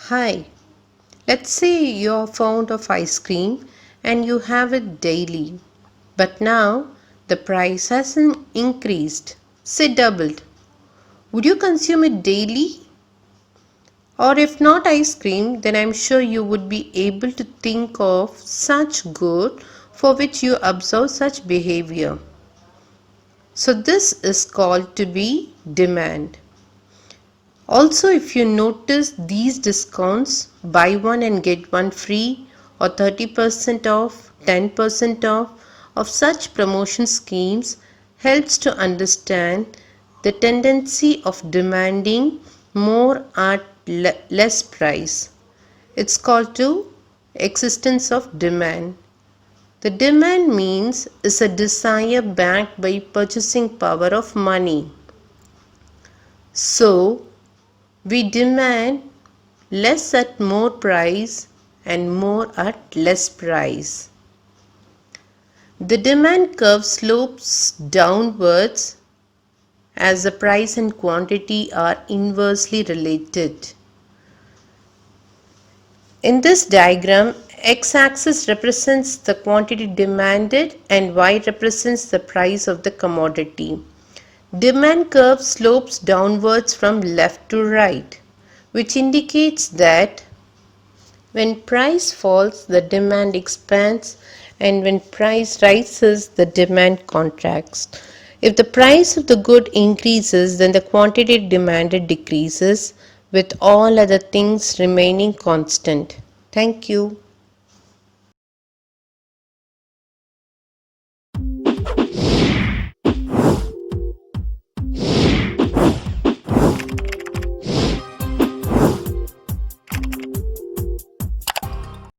Hi, let's say you're fond of ice cream and you have it daily. But now the price has increased, say doubled. Would you consume it daily? Or if not ice cream, then I'm sure you would be able to think of such good for which you observe such behavior. So this is called to be demand. Also, if you notice these discounts, buy one and get one free or 30% off, 10% off of such promotion schemes helps to understand the tendency of demanding more at less price. It's called to existence of demand. The demand means is a desire backed by purchasing power of money. So, we demand less at more price and more at less price. The demand curve slopes downwards as the price and quantity are inversely related. In this diagram, x-axis represents the quantity demanded and y represents the price of the commodity. Demand curve slopes downwards from left to right, which indicates that when price falls, the demand expands, and when price rises, the demand contracts. If the price of the good increases, then the quantity demanded decreases, with all other things remaining constant. Thank you.